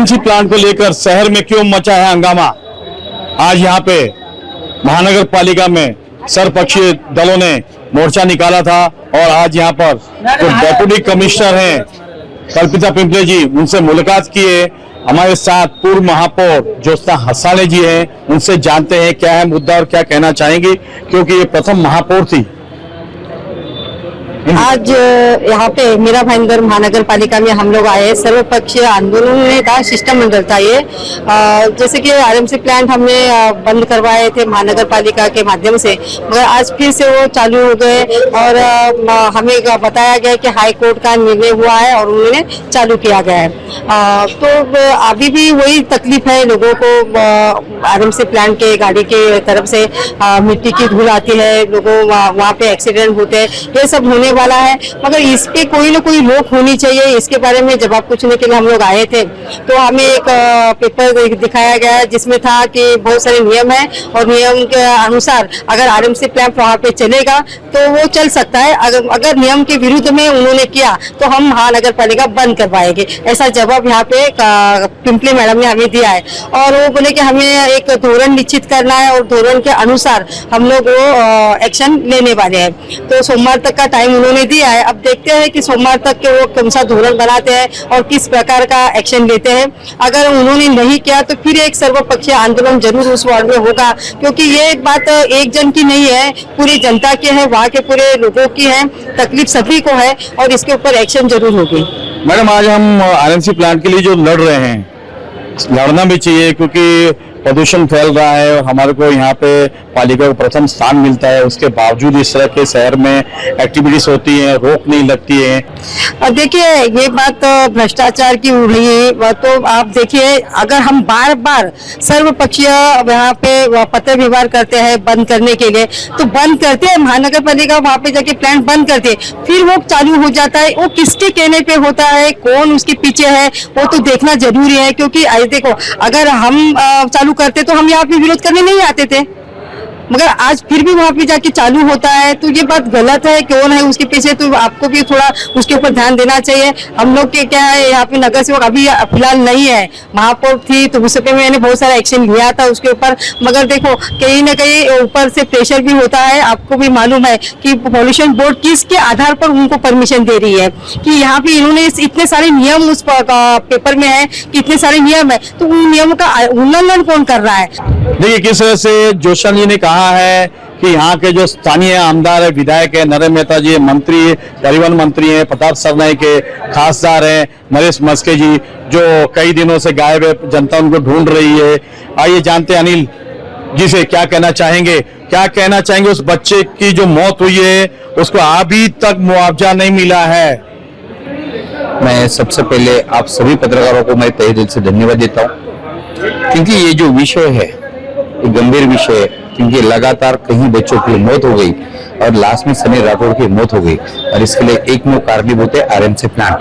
RMC plant को लेकर शहर में क्यों मचा है हंगामा। आज यहाँ पे महानगर पालिका में सर्वपक्षीय दलों ने मोर्चा निकाला था और आज यहाँ पर जो डेप्यूटी कमिश्नर हैं कल्पिता पिंपले जी, उनसे मुलाकात किए। हमारे साथ पूर्व महापौर ज्योत्सना हसाने जी हैं, उनसे जानते हैं क्या है मुद्दा और क्या कहना चाहेंगे, क्योंकि ये प्रथम महापौर थी। आज यहाँ पे मीरा भाईंदर महानगर पालिका में हम लोग आए। सर्वपक्षीय आंदोलन में था, शिष्टमंडल था ये। जैसे कि आरएमसी प्लांट हमने बंद करवाए थे महानगर पालिका के माध्यम से, मगर आज फिर से वो चालू हो गए और हमें बताया गया कि हाई कोर्ट का निर्णय हुआ है और उन्होंने चालू किया गया है। तो अभी भी वही तकलीफ है लोगों को। आरएमसी प्लांट के गाड़ी के तरफ से मिट्टी की धूल आती है, लोगों वहाँ पे एक्सीडेंट होते हैं, ये सब होने वाला है। मगर इस पे कोई ना कोई रोक होनी चाहिए। इसके बारे में जवाब पूछने के लिए हम लोग आए थे, तो हमें एक पेपर दिखाया गया जिसमें था कि बहुत सारे नियम है और नियम के अनुसार अगर आरएमसी प्लांट वहाँ पे चलेगा तो वो चल सकता है। अगर नियम के विरुद्ध में उन्होंने किया तो हम महानगर पालिका बंद करवाएंगे, ऐसा जवाब यहाँ पे पिंपले मैडम ने हमें दिया है। और वो बोले कि हमें एक धोरण निश्चित करना है और धोरण के अनुसार हम लोग वो एक्शन लेने वाले हैं। तो सोमवार तक का टाइम उन्होंने दिया है। अब देखते हैं कि सोमवार तक के वो कौन सा धोरण बनाते हैं और किस प्रकार का एक्शन लेते हैं। अगर उन्होंने नहीं किया तो फिर एक सर्वपक्षीय आंदोलन जरूर उस वार्ड में होगा, क्योंकि ये बात एक जन की नहीं है, पूरी जनता की है, वहाँ के पूरे लोगों की है, तकलीफ सभी को है और इसके ऊपर एक्शन जरूर होगी। मैडम, आज हम आरएमसी प्लांट के लिए जो लड़ रहे हैं, लड़ना भी चाहिए क्योंकि प्रदूषण फैल रहा है और हमारे को यहाँ पे पालिका को प्रथम स्थान मिलता है। उसके बावजूद इस तरह के शहर में एक्टिविटीज होती हैं, रोक नहीं लगती है। अब देखिए, ये बात भ्रष्टाचार की उड़ रही है। तो आप देखिए, अगर हम बार बार सर्वपक्षीय यहाँ पे पत्र व्यवहार करते हैं बंद करने के लिए, तो बंद करते हैं महानगर पालिका, वहाँ पे जाके प्लांट बंद करते हैं, फिर वो चालू हो जाता है। वो किसके कहने पे होता है, कौन उसके पीछे है, वो तो देखना जरूरी है। क्योंकि देखो, अगर हम चालू करते तो हम यहाँ पे विरोध करने नहीं आते थे, मगर आज फिर भी वहाँ पे जाके चालू होता है, तो ये बात गलत है। कौन है उसके पीछे, तो आपको भी थोड़ा उसके ऊपर ध्यान देना चाहिए। हम लोग के क्या है, यहाँ पे नगर सेवक अभी फिलहाल नहीं है, महापौर थी तो उस पे मैंने बहुत सारा एक्शन लिया था उसके ऊपर। मगर देखो, कहीं ना कहीं ऊपर से प्रेशर भी होता है। आपको भी मालूम है कि पॉल्यूशन बोर्ड किसके आधार पर उनको परमिशन दे रही है, कि यहाँ पे इन्होंने इतने सारे नियम उस पेपर में है कि इतने सारे नियम है, तो उन नियमों का उल्लंघन कौन कर रहा है। देखिए, किस तरह से ज्योत्सना जी ने कहा है कि यहाँ के जो स्थानीय आमदार है, विधायक है, नरेंद्र मेहता जी मंत्री, परिवहन मंत्री हैं, प्रताप सरनाईक के खासदार हैं, नरेश मस्के जी, जो कई दिनों से गायब है, जनता उनको ढूंढ रही है। आइए जानते हैं अनिल जी से क्या कहना चाहेंगे उस बच्चे की जो मौत हुई है, उसको अभी तक मुआवजा नहीं मिला है। मैं सबसे पहले आप सभी पत्रकारों को मैं तहे दिल से धन्यवाद देता हूँ, क्योंकि ये जो विषय है ये गंभीर विषय है। क्योंकि लगातार कहीं बच्चों की मौत हो गई और लास्ट में सनी राठौड़ की मौत हो गई, और इसके लिए एक मुख्य कारणीभूत है आरएमसी प्लांट।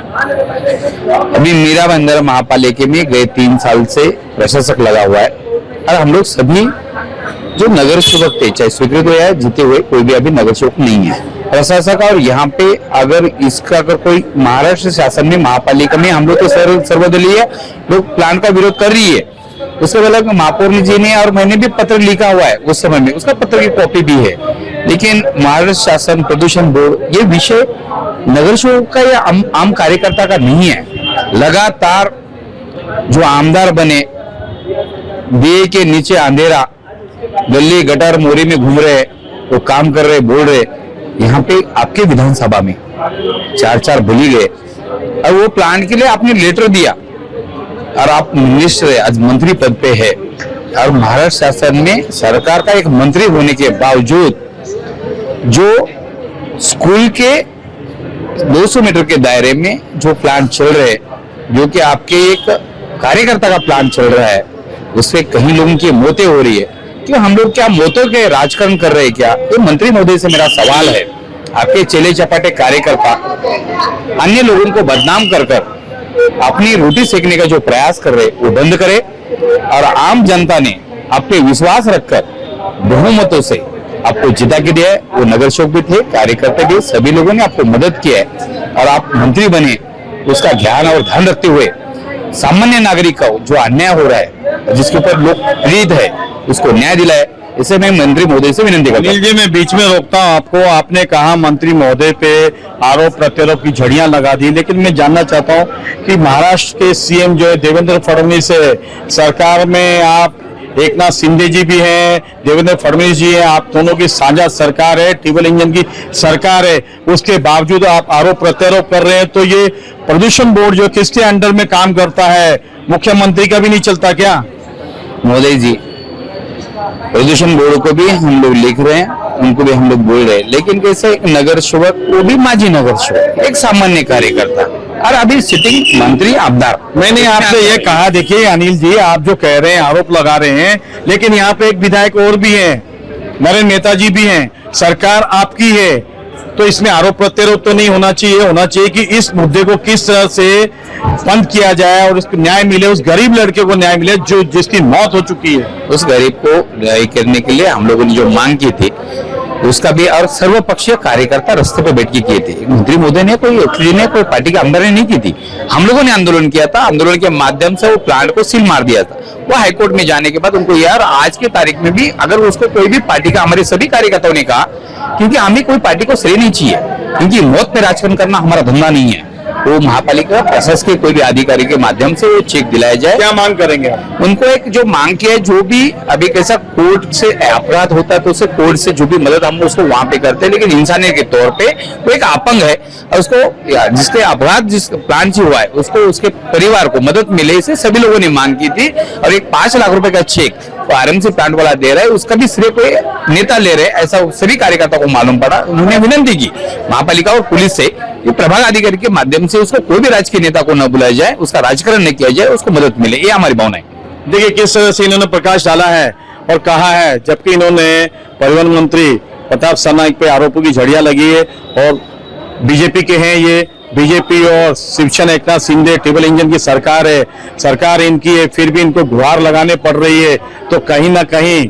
अभी मीरा भाईंदर महापालिका में गए 3 साल से प्रशासक लगा हुआ है, और हम लोग सभी जो नगर सेवक थे, चाहे स्वीकृत हुए या जीते हुए, कोई भी अभी नगर सेवक नहीं है प्रशासक। और यहाँ पे अगर इसका अगर कोई महाराष्ट्र शासन में महापालिका में हम लोग तो सर्वदलीय लोग प्लान का विरोध कर रही है, उसके बाद महापौर जी ने और मैंने भी पत्र लिखा हुआ है उस समय में, उसका पत्र की कॉपी भी है। लेकिन महाराष्ट्र शासन, प्रदूषण बोर्ड, ये विषय नगर सेवक का या आम कार्यकर्ता का नहीं है। लगातार जो आमदार बने, दिए के नीचे अंधेरा, गली गटर मोरी में घूम रहे, वो काम कर रहे, बोल रहे। यहाँ पे आपके विधानसभा में 4 बोली गए, और वो प्लांट के लिए आपने लेटर दिया, और आप मिनिस्टर है, आज मंत्री पद पे है, और महाराष्ट्र शासन में सरकार का एक मंत्री होने के बावजूद जो स्कूल के 200 मीटर के दायरे में जो प्लांट चल रहे, जो कि आपके एक कार्यकर्ता का प्लांट चल रहा है, उससे कहीं लोगों की मौतें हो रही है। क्यों हम लोग क्या मौतों के राजकारण कर रहे हैं क्या? ये मंत्री महोदय से मेरा सवाल है। आपके चेले चपाटे कार्यकर्ता अन्य लोगों को बदनाम कर अपनी रोटी सेकने का जो प्रयास कर रहे वो बंद करे, और आम जनता ने आप पे विश्वास रखकर बहुमतों से आपको जिता के दिया है। वो नगर सेवक भी थे, कार्यकर्ता भी, सभी लोगों ने आपको मदद किया है, और आप मंत्री बने। उसका ध्यान और ध्यान रखते हुए सामान्य नागरिक का जो अन्याय हो रहा है, जिसके ऊपर लोग पीड़ित है, उसको न्याय दिलाए। इसे मैं मंत्री महोदय से विनंती करता हूं। अनिल जी, मैं बीच में रोकता हूं आपको। आपने कहा मंत्री महोदय पे आरोप प्रत्यारोप की झड़ियां लगा दी, लेकिन मैं जानना चाहता हूं कि महाराष्ट्र के सीएम जो है देवेंद्र फडणवीस है, सरकार में आप एकनाथ शिंदे जी भी हैं, देवेंद्र फडणवीस जी हैं, आप दोनों की साझा सरकार है, ट्रिपल इंजन की सरकार है, उसके बावजूद आप आरोप प्रत्यारोप कर रहे हैं। तो ये प्रदूषण बोर्ड जो किसके अंडर में काम करता है, मुख्यमंत्री का भी नहीं चलता क्या? महोदय जी, प्रदूषण बोर्ड को भी हम लोग लिख रहे हैं, उनको भी हम लोग बोल रहे हैं, लेकिन कैसे एक नगर सेवक, वो भी माजी नगर सेवक, एक सामान्य कार्यकर्ता, और अभी सिटिंग मंत्री आबदार। मैंने आपसे ये कहा, देखिए अनिल जी, आप जो कह रहे हैं, आरोप लगा रहे हैं, लेकिन यहाँ पे एक विधायक और भी है, नरेंद्र मेहता जी भी हैं, सरकार आपकी है, तो इसमें आरोप प्रत्यारोप तो नहीं होना चाहिए। होना चाहिए कि इस मुद्दे को किस तरह से बंद किया जाए और उसको न्याय मिले, उस गरीब लड़के को न्याय मिले जो जिसकी मौत हो चुकी है। उस गरीब को न्याय करने के लिए हम लोगों ने जो मांग की थी, उसका भी, और सर्वपक्षीय कार्यकर्ता रास्ते पे बैठ के किए थे। मंत्री महोदय ने कोई पार्टी के अंदर ने नहीं की थी, हम लोगों ने आंदोलन किया था। आंदोलन के माध्यम से वो प्लांट को सील मार दिया था। वो हाईकोर्ट में जाने के बाद उनको यार आज की तारीख में भी अगर उसको कोई भी पार्टी का, हमारे सभी कार्यकर्ताओं ने कहा, क्योंकि हमें कोई पार्टी को श्रेय नहीं चाहिए, क्योंकि मौत पे राजकारण करना हमारा धंधा नहीं है। वो महापालिका प्रशासन के कोई भी अधिकारी के माध्यम से वो चेक दिलाया जाए। क्या मांग करेंगे उनको एक जो मांग की है, जो भी अभी कैसा कोर्ट से अपराध होता है तो उसे कोर्ट से जो भी मदद हम उसको वहां पे करते हैं, लेकिन इंसानियत के तौर पे वो एक अपंग है और उसको जिसके अपराध जिस प्लान से हुआ है उसको, उसके परिवार को मदद मिले, इसे सभी लोगों ने मांग की थी। और एक 5 लाख रुपए का चेक वो आरएमसी प्लांट वाला दे रहा है, उसका भी श्रेय कोई नेता ले रहे, ऐसा सभी कार्यकर्ता को मालूम पड़ा। उन्होंने विनंती की महापालिका और पुलिस से, ये प्रभाग अधिकारी के माध्यम से उसको कोई भी राजकीय नेता को न बुलाया जाए, उसका राजकारण न किया जाए, उसको मदद मिले, ये हमारी भावना है। देखिए किस तरह से इन्होंने प्रकाश डाला है और कहा है, जबकि इन्होंने परिवहन मंत्री प्रताप सरनाईक पे आरोपों की झड़ियां लगी है और बीजेपी के हैं, ये बीजेपी और शिवसेना एकनाथ शिंदे ट्रिपल इंजन की सरकार है, सरकार इनकी है, फिर भी इनको गुहार लगाने पड़ रही है। तो कहीं ना कहीं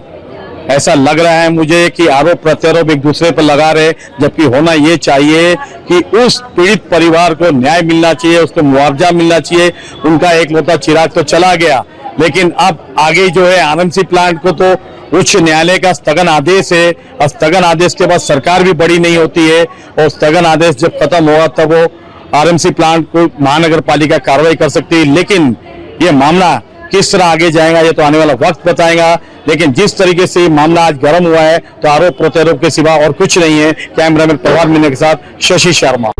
ऐसा लग रहा है मुझे कि आरोप प्रत्यारोप एक दूसरे पर लगा रहे, जबकि होना ये चाहिए कि उस पीड़ित परिवार को न्याय मिलना चाहिए, उसको मुआवजा मिलना चाहिए। उनका एक लौता चिराग तो चला गया, लेकिन अब आगे जो है आरएमसी प्लांट को तो उच्च न्यायालय का स्थगन आदेश है, और स्थगन आदेश के बाद सरकार भी बड़ी नहीं होती है, और स्थगन आदेश जब खत्म होगा तब वो आरएमसी प्लांट को महानगर पालिका कार्रवाई कर सकती है। लेकिन ये मामला किस तरह आगे जाएगा ये तो आने वाला वक्त बताएगा। लेकिन जिस तरीके से ये मामला आज गर्म हुआ है, तो आरोप प्रत्यारोप के सिवा और कुछ नहीं है। कैमरामैन प्रभात मीना के साथ शशि शर्मा।